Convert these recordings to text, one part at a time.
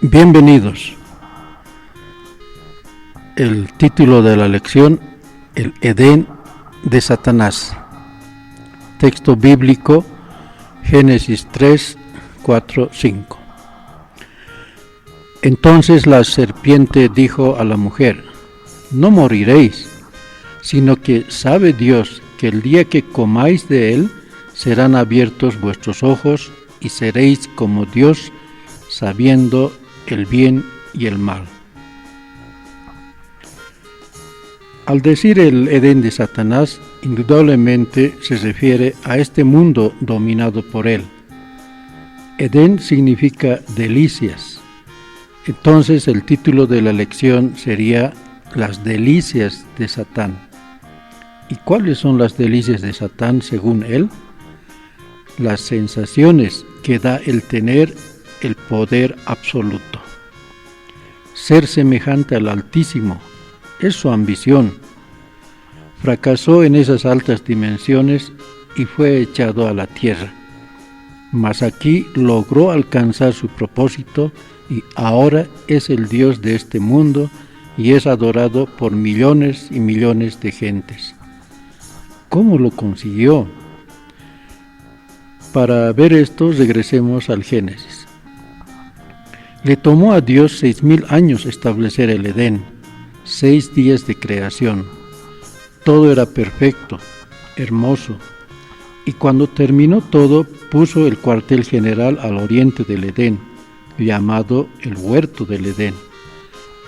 Bienvenidos. El título de la lección, el Edén de Satanás. Texto bíblico, Génesis 3, 4, 5. Entonces la serpiente dijo a la mujer: no moriréis, sino que sabe Dios que el día que comáis de él, serán abiertos vuestros ojos y seréis como Dios, sabiendo el bien y el mal. Al decir el Edén de Satanás, indudablemente se refiere a este mundo dominado por él. Edén significa delicias. Entonces el título de la lección sería Las delicias de Satán. ¿Y cuáles son las delicias de Satán según él? Las sensaciones que da el tener el poder absoluto. Ser semejante al Altísimo es su ambición. Fracasó en esas altas dimensiones y fue echado a la tierra. Mas aquí logró alcanzar su propósito y ahora es el Dios de este mundo y es adorado por millones y millones de gentes. ¿Cómo lo consiguió? Para ver esto, regresemos al Génesis. Le tomó a Dios 6,000 años establecer el Edén, 6 días de creación. Todo era perfecto, hermoso, y cuando terminó todo, puso el cuartel general al oriente del Edén, llamado el huerto del Edén.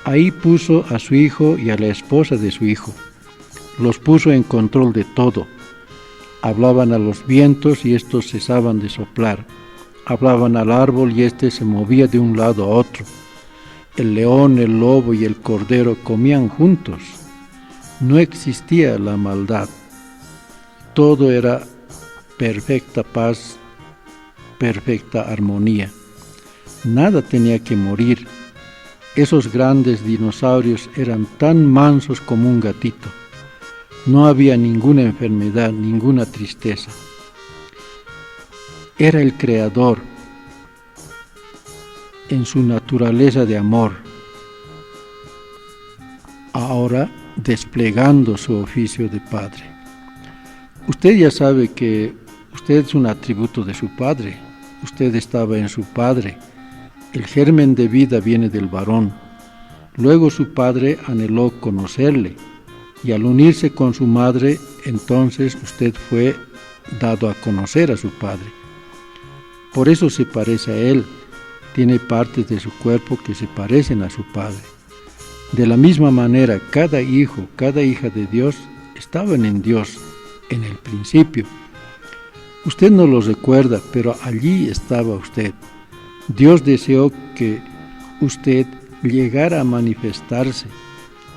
Ahí puso a su hijo y a la esposa de su hijo. Los puso en control de todo. Hablaban a los vientos y estos cesaban de soplar. Hablaban al árbol y éste se movía de un lado a otro. El león, el lobo y el cordero comían juntos. No existía la maldad. Todo era perfecta paz, perfecta armonía. Nada tenía que morir. Esos grandes dinosaurios eran tan mansos como un gatito. No había ninguna enfermedad, ninguna tristeza. Era el Creador en su naturaleza de amor, ahora desplegando su oficio de Padre. Usted ya sabe que usted es un atributo de su Padre. Usted estaba en su Padre. El germen de vida viene del varón. Luego su Padre anheló conocerle, y al unirse con su madre, entonces usted fue dado a conocer a su Padre. Por eso se parece a él, tiene partes de su cuerpo que se parecen a su Padre. De la misma manera, cada hijo, cada hija de Dios estaban en Dios, en el principio. Usted no lo recuerda, pero allí estaba usted. Dios deseó que usted llegara a manifestarse,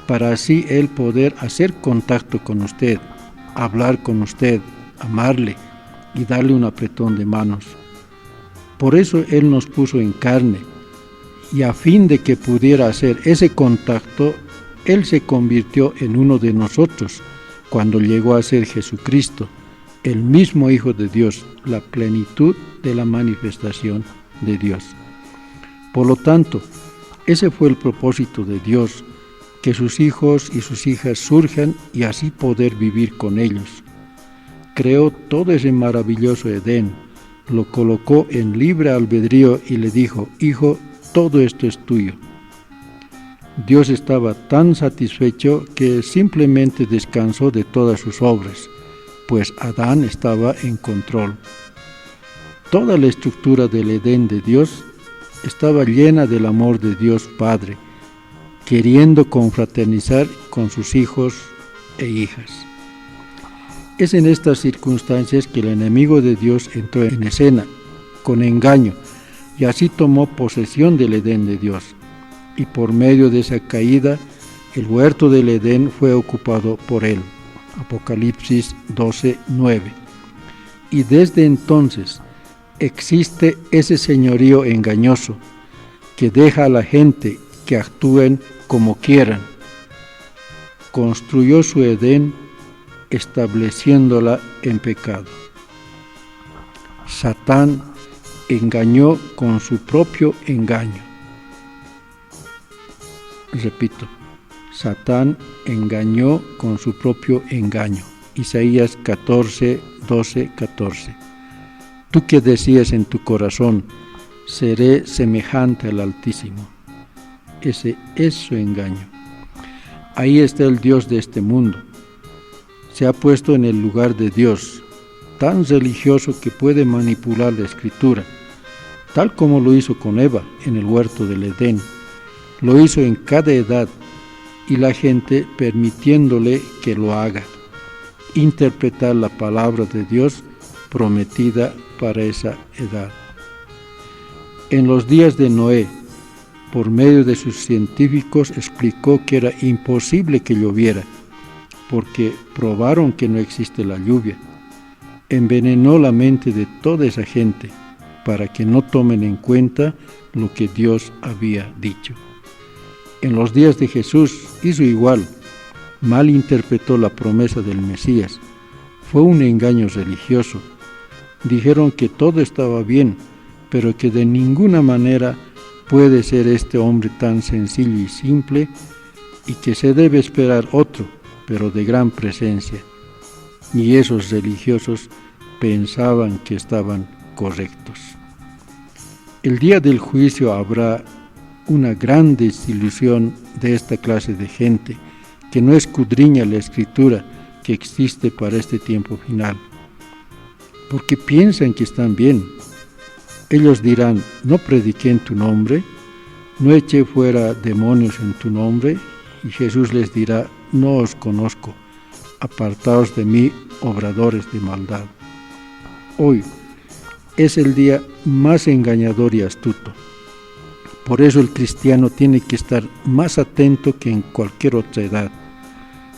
para así Él poder hacer contacto con usted, hablar con usted, amarle y darle un apretón de manos. Por eso Él nos puso en carne, y a fin de que pudiera hacer ese contacto, Él se convirtió en uno de nosotros, cuando llegó a ser Jesucristo, el mismo Hijo de Dios, la plenitud de la manifestación de Dios. Por lo tanto, ese fue el propósito de Dios, que sus hijos y sus hijas surjan y así poder vivir con ellos. Creó todo ese maravilloso Edén, lo colocó en libre albedrío y le dijo: hijo, todo esto es tuyo. Dios estaba tan satisfecho que simplemente descansó de todas sus obras, pues Adán estaba en control. Toda la estructura del Edén de Dios estaba llena del amor de Dios Padre, queriendo confraternizar con sus hijos e hijas. Es en estas circunstancias que el enemigo de Dios entró en escena, con engaño, y así tomó posesión del Edén de Dios. Y por medio de esa caída, el huerto del Edén fue ocupado por él. Apocalipsis 12:9. Y desde entonces existe ese señorío engañoso que deja a la gente que actúen como quieran. Construyó su Edén estableciéndola en pecado. Satán engañó con su propio engaño. repito, Satán engañó con su propio engaño. Isaías 14, 12, 14. Tú que decías en tu corazón, seré semejante al Altísimo. Ese es su engaño. Ahí está el Dios de este mundo. Se ha puesto en el lugar de Dios, tan religioso que puede manipular la Escritura, tal como lo hizo con Eva en el huerto del Edén. Lo hizo en cada edad y la gente permitiéndole que lo haga, interpretar la palabra de Dios prometida para esa edad. En los días de Noé, por medio de sus científicos, explicó que era imposible que lloviera, porque probaron que no existe la lluvia. Envenenó la mente de toda esa gente para que no tomen en cuenta lo que Dios había dicho. En los días de Jesús hizo igual, malinterpretó la promesa del Mesías. Fue un engaño religioso. Dijeron que todo estaba bien, pero que de ninguna manera puede ser este hombre tan sencillo y simple, y que se debe esperar otro, pero de gran presencia. Y esos religiosos pensaban que estaban correctos. El día del juicio habrá una gran desilusión de esta clase de gente que no escudriña la Escritura que existe para este tiempo final, porque piensan que están bien. Ellos dirán, no prediqué en tu nombre, no eché fuera demonios en tu nombre, y Jesús les dirá, no os conozco, apartaos de mí, obradores de maldad. Hoy es el día más engañador y astuto. Por eso el cristiano tiene que estar más atento que en cualquier otra edad.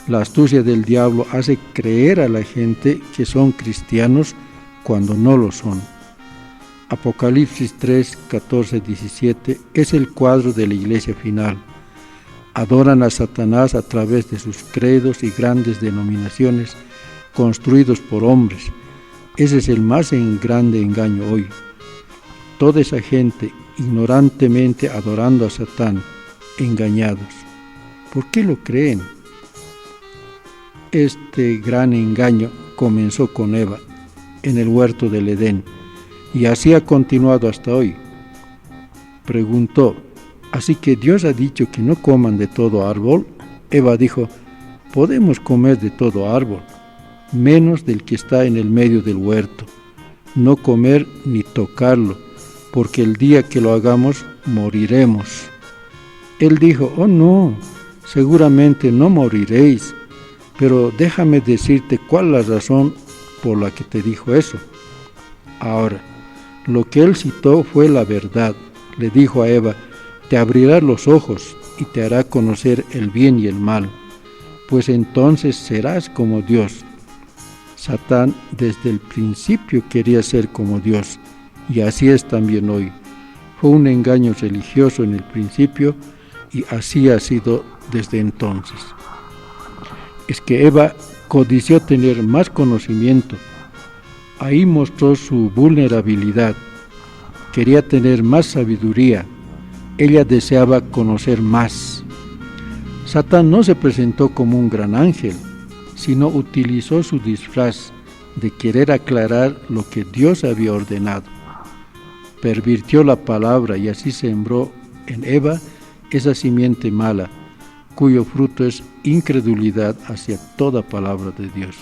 La astucia del diablo hace creer a la gente que son cristianos cuando no lo son. Apocalipsis 3, 14, 17 es el cuadro de la iglesia final. Adoran a Satanás a través de sus credos y grandes denominaciones construidos por hombres. Ese es el más grande engaño hoy. Toda esa gente ignorantemente adorando a Satán, engañados. ¿Por qué lo creen? Este gran engaño comenzó con Eva en el huerto del Edén y así ha continuado hasta hoy. Preguntó, ¿así que Dios ha dicho que no coman de todo árbol? Eva dijo, podemos comer de todo árbol, menos del que está en el medio del huerto, no comer ni tocarlo, porque el día que lo hagamos moriremos. Él dijo, oh no, seguramente no moriréis, pero déjame decirte cuál es la razón por la que te dijo eso. Ahora, lo que él citó fue la verdad. Le dijo a Eva, te abrirá los ojos y te hará conocer el bien y el mal, pues entonces serás como Dios. Satán desde el principio quería ser como Dios, y así es también hoy. Fue un engaño religioso en el principio, y así ha sido desde entonces. Es que Eva codició tener más conocimiento. Ahí mostró su vulnerabilidad. Quería tener más sabiduría. Ella deseaba conocer más. Satán no se presentó como un gran ángel, sino utilizó su disfraz de querer aclarar lo que Dios había ordenado. Pervirtió la palabra y así sembró en Eva esa simiente mala, cuyo fruto es incredulidad hacia toda palabra de Dios.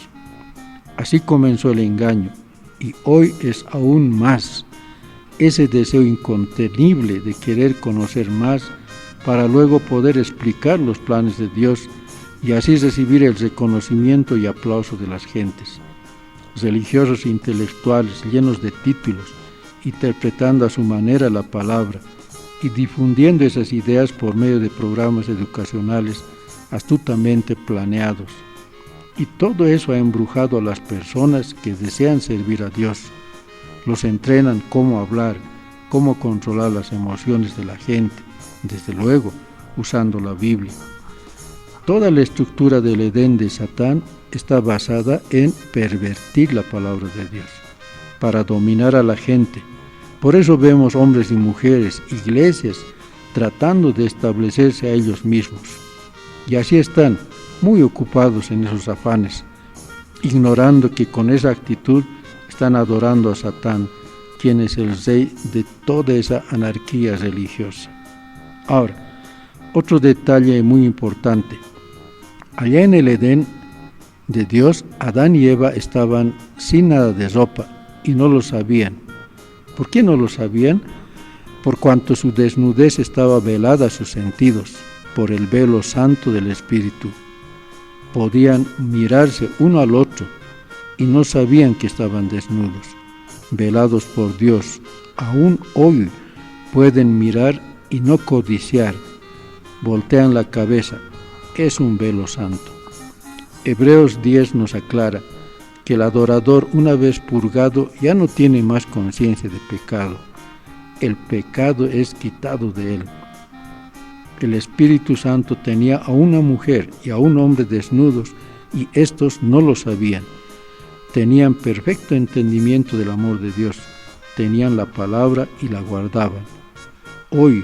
Así comenzó el engaño, y hoy es aún más ese deseo incontenible de querer conocer más para luego poder explicar los planes de Dios y así recibir el reconocimiento y aplauso de las gentes. Religiosos e intelectuales llenos de títulos, interpretando a su manera la palabra y difundiendo esas ideas por medio de programas educacionales astutamente planeados. Y todo eso ha embrujado a las personas que desean servir a Dios. Los entrenan cómo hablar, cómo controlar las emociones de la gente, desde luego usando la Biblia. Toda la estructura del Edén de Satán está basada en pervertir la palabra de Dios, para dominar a la gente. Por eso vemos hombres y mujeres, iglesias, tratando de establecerse a ellos mismos. Y así están, muy ocupados en esos afanes, ignorando que con esa actitud están adorando a Satán, quien es el rey de toda esa anarquía religiosa. Ahora, otro detalle muy importante. Allá en el Edén de Dios, Adán y Eva estaban sin nada de ropa y no lo sabían. ¿Por qué no lo sabían? Por cuanto su desnudez estaba velada a sus sentidos, por el velo santo del Espíritu. Podían mirarse uno al otro y no sabían que estaban desnudos, velados por Dios. Aún hoy pueden mirar y no codiciar, voltean la cabeza, es un velo santo. Hebreos 10 nos aclara que el adorador, una vez purgado, ya no tiene más conciencia de pecado. El pecado es quitado de él. El Espíritu Santo tenía a una mujer y a un hombre desnudos y estos no lo sabían. Tenían perfecto entendimiento del amor de Dios, tenían la palabra y la guardaban. Hoy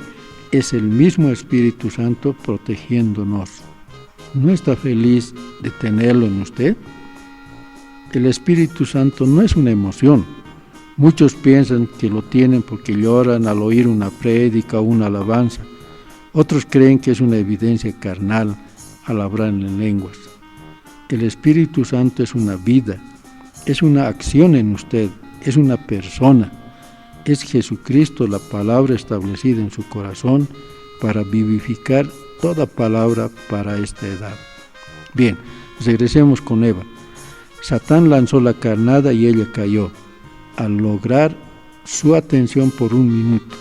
es el mismo Espíritu Santo protegiéndonos. ¿No está feliz de tenerlo en usted? El Espíritu Santo no es una emoción. Muchos piensan que lo tienen porque lloran al oír una prédica o una alabanza. Otros creen que es una evidencia carnal al hablar en lenguas. El Espíritu Santo es una vida, es una acción en usted, es una persona. Es Jesucristo, la palabra establecida en su corazón para vivificar toda palabra para esta edad. Bien, regresemos con Eva. Satán lanzó la carnada y ella cayó. Al lograr su atención por un minuto,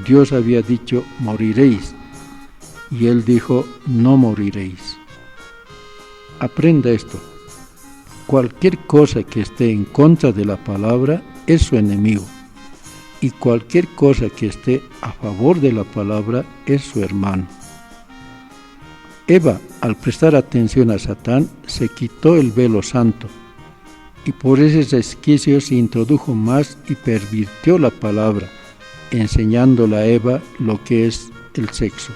Dios había dicho, moriréis. Y él dijo, no moriréis. Aprenda esto. Cualquier cosa que esté en contra de la palabra es su enemigo. Y cualquier cosa que esté a favor de la palabra es su hermano. Eva, al prestar atención a Satán, se quitó el velo santo y por ese resquicio se introdujo más y pervirtió la palabra, enseñándole a Eva lo que es el sexo.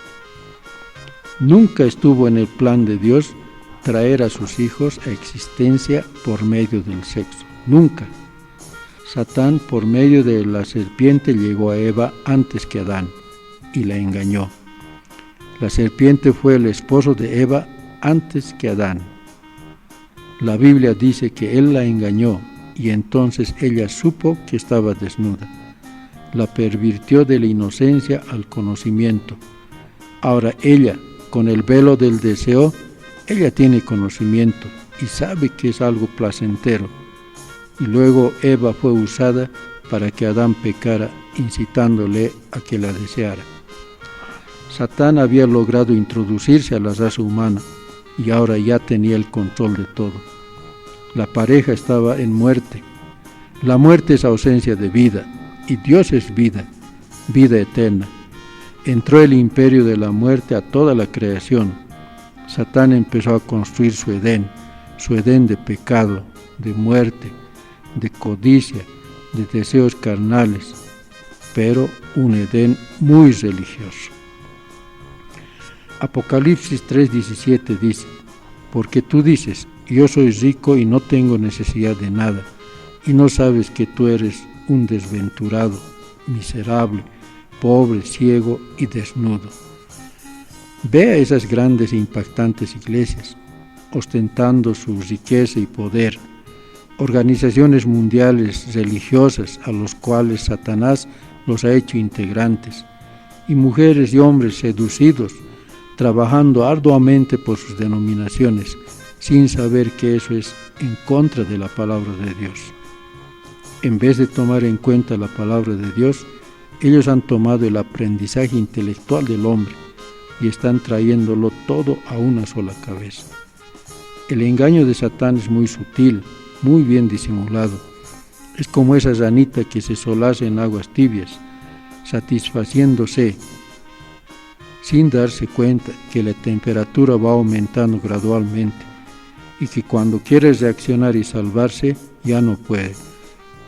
Nunca estuvo en el plan de Dios traer a sus hijos a existencia por medio del sexo. Nunca. Satán, por medio de la serpiente, llegó a Eva antes que Adán y la engañó. La serpiente fue el esposo de Eva antes que Adán. La Biblia dice que él la engañó y entonces ella supo que estaba desnuda. La pervirtió de la inocencia al conocimiento. Ahora ella, con el velo del deseo, ella tiene conocimiento y sabe que es algo placentero. Y luego Eva fue usada para que Adán pecara, incitándole a que la deseara. Satán había logrado introducirse a la raza humana y ahora ya tenía el control de todo. La pareja estaba en muerte. La muerte es ausencia de vida y Dios es vida, vida eterna. Entró el imperio de la muerte a toda la creación. Satán empezó a construir su Edén de pecado, de muerte, de codicia, de deseos carnales, pero un Edén muy religioso. Apocalipsis 3:17 dice, porque tú dices, yo soy rico y no tengo necesidad de nada, y no sabes que tú eres un desventurado, miserable, pobre, ciego y desnudo. Ve a esas grandes e impactantes iglesias, ostentando su riqueza y poder, organizaciones mundiales religiosas a los cuales Satanás los ha hecho integrantes, y mujeres y hombres seducidos, trabajando arduamente por sus denominaciones, sin saber que eso es en contra de la palabra de Dios. En vez de tomar en cuenta la palabra de Dios, ellos han tomado el aprendizaje intelectual del hombre y están trayéndolo todo a una sola cabeza. El engaño de Satán es muy sutil, muy bien disimulado. Es como esa ranita que se solaza en aguas tibias, satisfaciéndose sin darse cuenta que la temperatura va aumentando gradualmente y que cuando quiere reaccionar y salvarse ya no puede,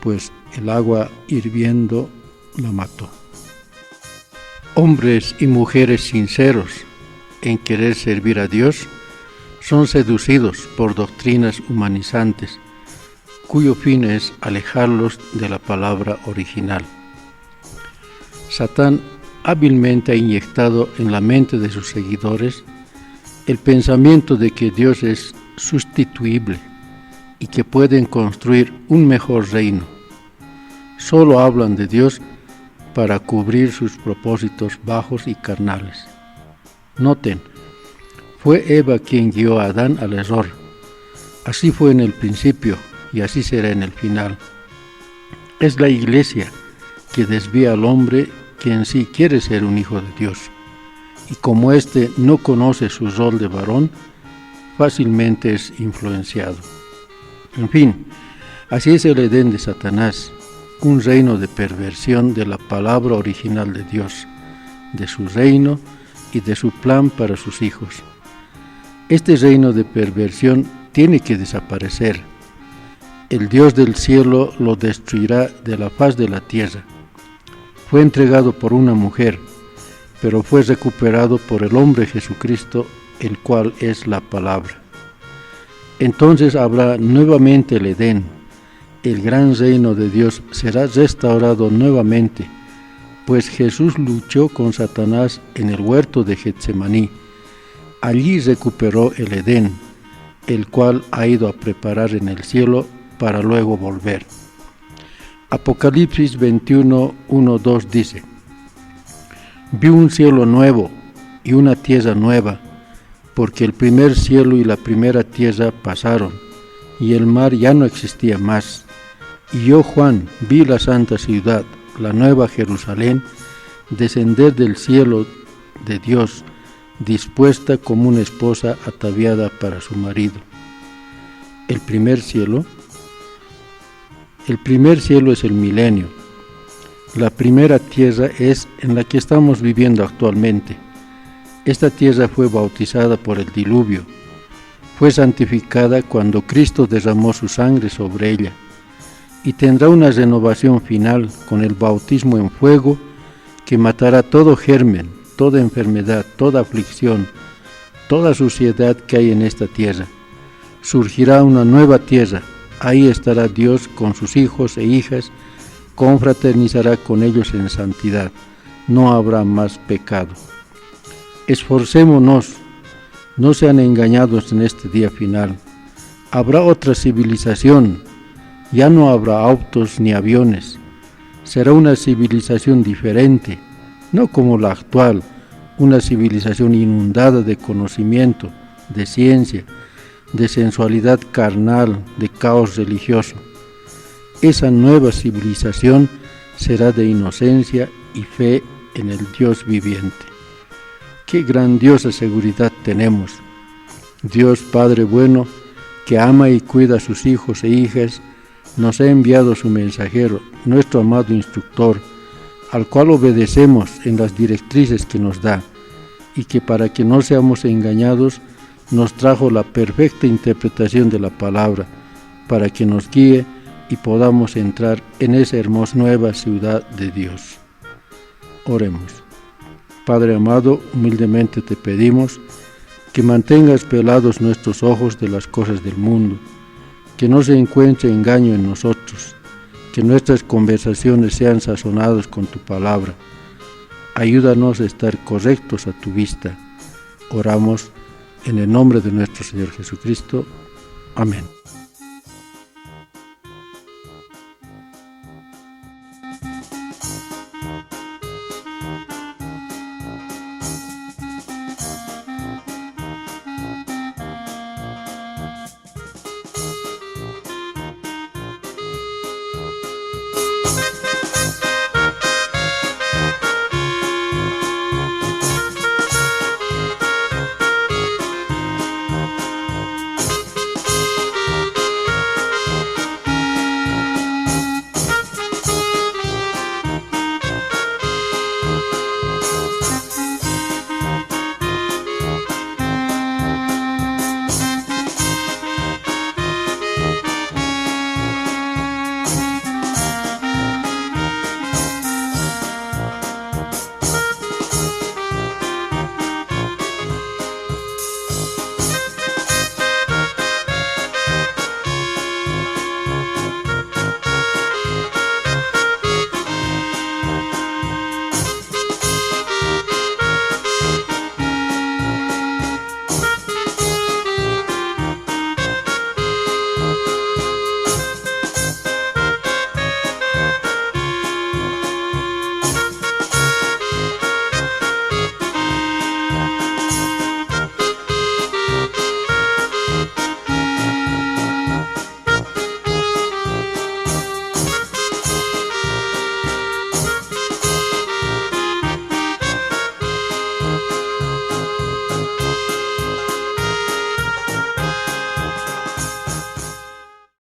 pues el agua hirviendo la mató. Hombres y mujeres sinceros en querer servir a Dios son seducidos por doctrinas humanizantes, cuyo fin es alejarlos de la palabra original. Satán hábilmente ha inyectado en la mente de sus seguidores el pensamiento de que Dios es sustituible y que pueden construir un mejor reino. Solo hablan de Dios para cubrir sus propósitos bajos y carnales. Noten, fue Eva quien guió a Adán al error. Así fue en el principio y así será en el final. Es la Iglesia que desvía al hombre que en sí quiere ser un hijo de Dios. Y como éste no conoce su rol de varón, fácilmente es influenciado. En fin, así es el Edén de Satanás, un reino de perversión de la palabra original de Dios, de su reino y de su plan para sus hijos. Este reino de perversión tiene que desaparecer. El Dios del cielo lo destruirá de la faz de la tierra. Fue entregado por una mujer, pero fue recuperado por el hombre Jesucristo, el cual es la palabra. Entonces habrá nuevamente el Edén. El gran reino de Dios será restaurado nuevamente, pues Jesús luchó con Satanás en el huerto de Getsemaní. Allí recuperó el Edén, el cual ha ido a preparar en el cielo para luego volver. Apocalipsis 21, 1, 2 dice: Vi un cielo nuevo y una tierra nueva, porque el primer cielo y la primera tierra pasaron, y el mar ya no existía más. Y yo, Juan, vi la santa ciudad, la nueva Jerusalén, descender del cielo de Dios, dispuesta como una esposa ataviada para su marido. El primer cielo es el milenio. La primera tierra es en la que estamos viviendo actualmente. Esta tierra fue bautizada por el diluvio. Fue santificada cuando Cristo derramó su sangre sobre ella, y tendrá una renovación final con el bautismo en fuego que matará todo germen, toda enfermedad, toda aflicción, toda suciedad que hay en esta tierra. Surgirá una nueva tierra. Ahí estará Dios con sus hijos e hijas, confraternizará con ellos en santidad. No habrá más pecado. Esforcémonos, no sean engañados en este día final. Habrá otra civilización, ya no habrá autos ni aviones. Será una civilización diferente, no como la actual, una civilización inundada de conocimiento, de ciencia, de sensualidad carnal, de caos religioso. Esa nueva civilización será de inocencia y fe en el Dios viviente. Qué grandiosa seguridad tenemos. Dios Padre bueno, que ama y cuida a sus hijos e hijas, nos ha enviado su mensajero, nuestro amado instructor, al cual obedecemos en las directrices que nos da, y que para que no seamos engañados, nos trajo la perfecta interpretación de la palabra, para que nos guíe y podamos entrar en esa hermosa nueva ciudad de Dios. Oremos. Padre amado, humildemente te pedimos que mantengas pelados nuestros ojos de las cosas del mundo, que no se encuentre engaño en nosotros, que nuestras conversaciones sean sazonadas con tu palabra. Ayúdanos a estar correctos a tu vista. Oramos en el nombre de nuestro Señor Jesucristo. Amén.